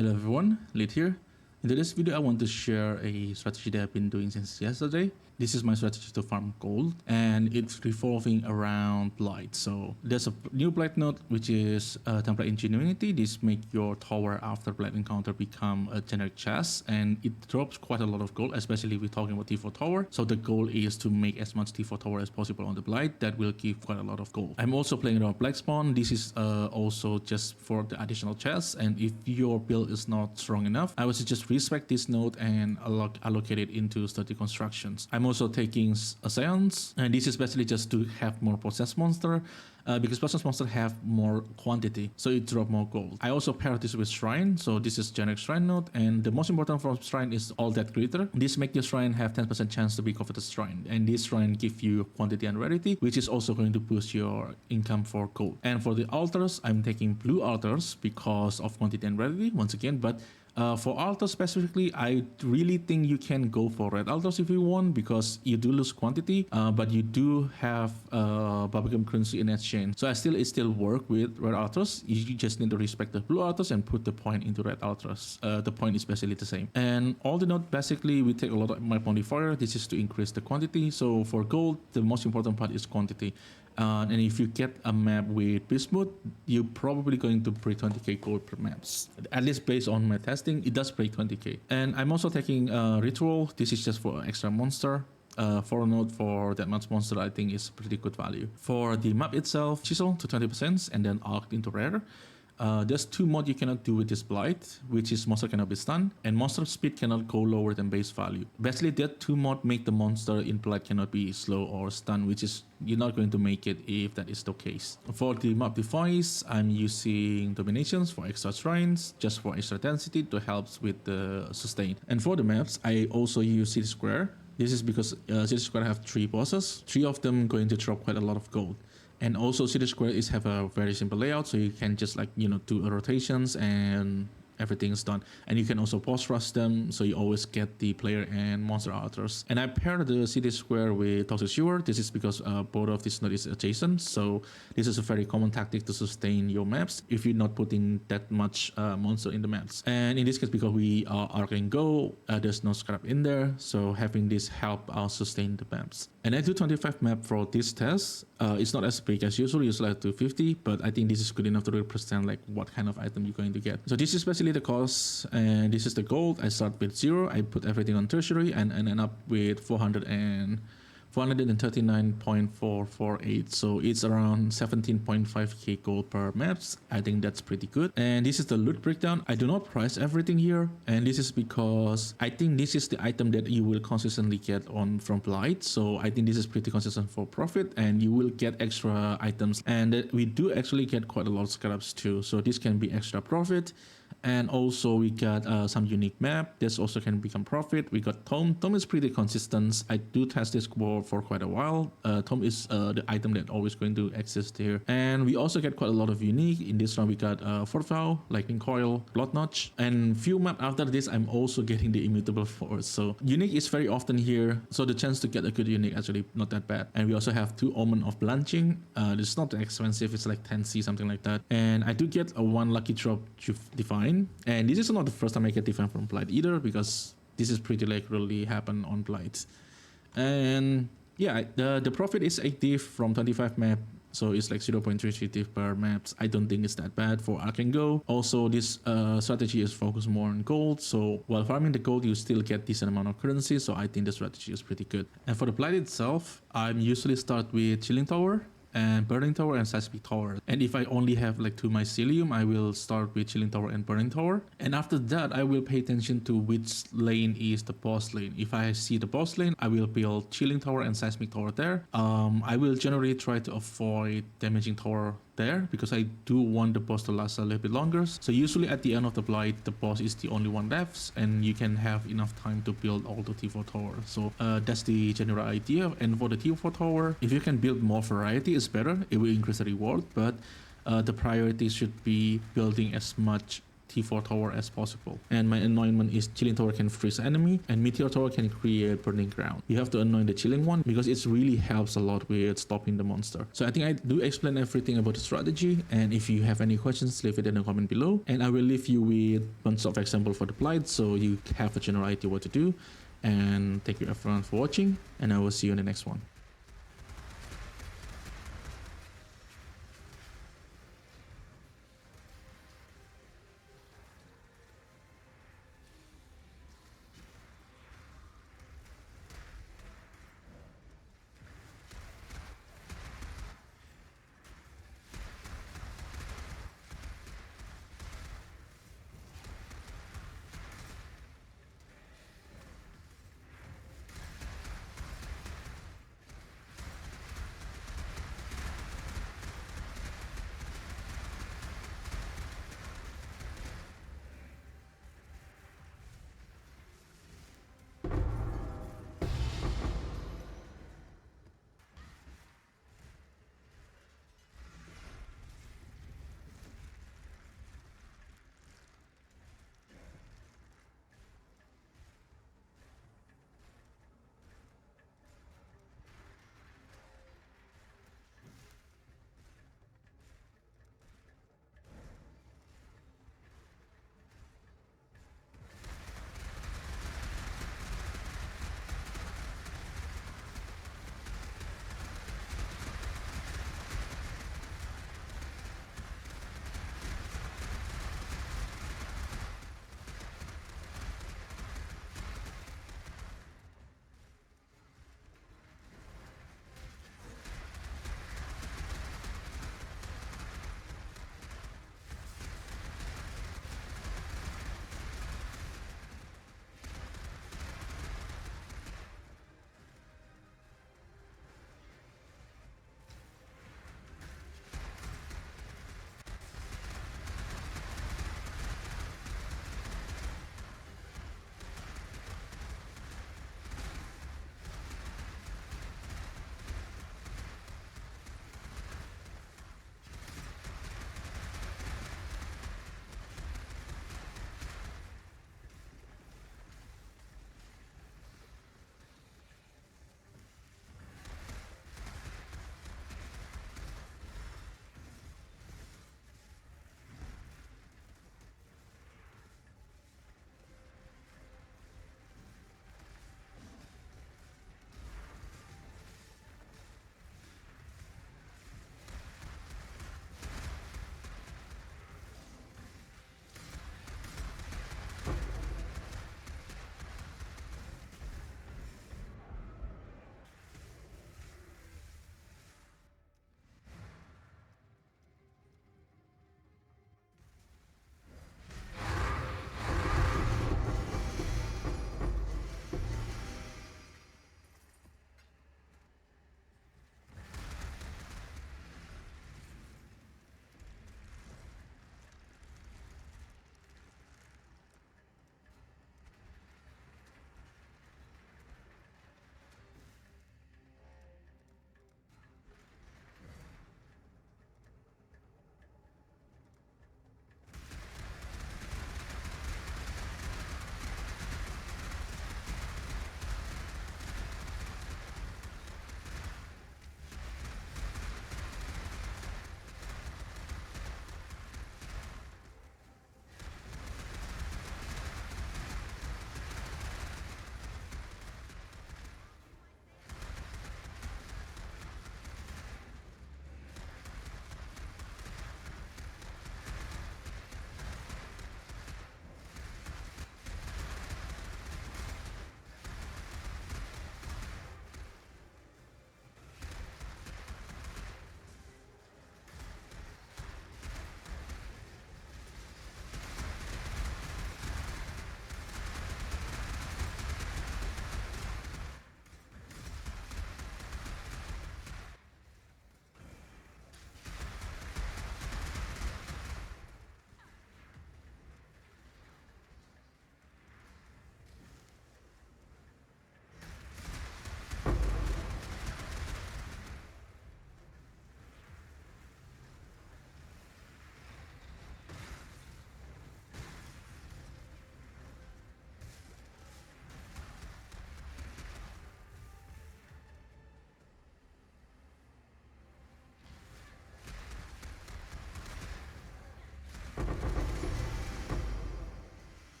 Hello everyone, Lit here. In today's video, I want to share a strategy that I've been doing since yesterday. This is my strategy to farm gold, and it's revolving around Blight. So there's a new Blight node, which is template ingenuity. This makes your tower after Blight encounter become a generic chest, and it drops quite a lot of gold, especially if we're talking about T4 tower. So the goal is to make as much T4 tower as possible on the Blight. That will give quite a lot of gold. I'm also playing around Black Spawn. This is also just for the additional chests, and if your build is not strong enough, I would suggest respec this node and allocate it into sturdy constructions. I'm also taking a Seance, and this is basically just to have more possessed monster, because possessed monster have more quantity, so it drop more gold. I also pair this with Shrine, so this is generic Shrine node, and the most important for Shrine is all that glitter. This makes your Shrine have 10% chance to be coveted Shrine, and this Shrine give you quantity and rarity, which is also going to boost your income for gold. And for the altars, I'm taking blue altars because of quantity and rarity once again, but for altars specifically, I really think you can go for red altars if you want, because you do lose quantity, but you do have bubblegum currency in exchange. So it still work with red altars. You just need to respect the blue altars and put the point into red altars. The point is basically the same. And all the node, basically we take a lot of map modifier. This is to increase the quantity. So for gold, the most important part is quantity. And if you get a map with Bismuth, you're probably going to break 20k gold per maps. At least based on my testing, it does break 20k. And I'm also taking Ritual. This is just for extra monster. For a node for that much monster, I think is pretty good value. For the map itself, Chisel to 20% and then Arc into Rare. There's two mods you cannot do with this Blight, which is monster cannot be stunned and monster speed cannot go lower than base value. Basically, that two mod make the monster in Blight cannot be slow or stunned, which is you're not going to make it if that is the case. For the map device, I'm using Dominations for extra shrines, just for extra density to help with the sustain. And for the maps, I also use City Square. This is because City Square have 3 bosses, 3 of them going to drop quite a lot of gold. And also City Square have a very simple layout, so you can just do rotations and everything's done. And you can also boss rush them, so you always get the player and monster altars. And I paired the City Square with Toxic Sewer. This is because both of these nodes is adjacent, so this is a very common tactic to sustain your maps if you're not putting that much monster in the maps. And in this case, because we are Arc and Go, there's no scrap in there, so having this help us sustain the maps. And I do 25 map for this test. It's not as big as usual, usually I do 50, but I think this is good enough to represent like what kind of item you're going to get. So this is basically the cost, and this is the gold. I start with 0, I put everything on tertiary and end up with 439.448, so it's around 17.5k gold per maps. I think that's pretty good. And this is the loot breakdown. I do not price everything here, and this is because I think this is the item that you will consistently get on from Blight, so I think this is pretty consistent for profit, and you will get extra items, and we do actually get quite a lot of scraps too, so this can be extra profit. And also we got some unique map. This also can become profit. We got Tome. Tome is pretty consistent. I do test this for quite a while. Tome is the item that always going to exist here. And we also get quite a lot of unique. In this round we got Fortvow, Lightning Coil, Blood Notch. And few map after this I'm also getting the Immutable Force. So unique is very often here. So the chance to get a good unique actually not that bad. And we also have 2 Omen of Blanching. It's not that expensive. It's like 10c, something like that. And I do get a 1 lucky drop Divine. And this is not the first time I get Divine from Blight either, because this is pretty regularly happen on Blight. And yeah, the profit is 8 div from 25 map, so it's like 0.33 div per maps. I don't think it's that bad for Arc and Go. Also, this strategy is focused more on gold, so while farming the gold you still get decent amount of currency, so I think the strategy is pretty good. And for the Blight itself, I usually start with Chilling Tower and Burning Tower and Seismic Tower. And if I only have like 2 mycelium, I will start with Chilling Tower and Burning Tower. And after that, I will pay attention to which lane is the boss lane. If I see the boss lane, I will build Chilling Tower and Seismic Tower there. I will generally try to avoid damaging tower there, because I do want the boss to last a little bit longer. So usually at the end of the Blight, the boss is the only one left, and you can have enough time to build all the T4 tower. So that's the general idea. And for the T4 tower, if you can build more variety, it's better. It will increase the reward, but the priority should be building as much T4 tower as possible. And my anointment is chilling tower can freeze enemy and meteor tower can create burning ground. You have to anoint the chilling one because it really helps a lot with stopping the monster. So I think I do explain everything about the strategy, and if you have any questions, leave it in the comment below, and I will leave you with bunch of example for the Blight so you have a general idea what to do. And thank you everyone for watching, and I will see you in the next one.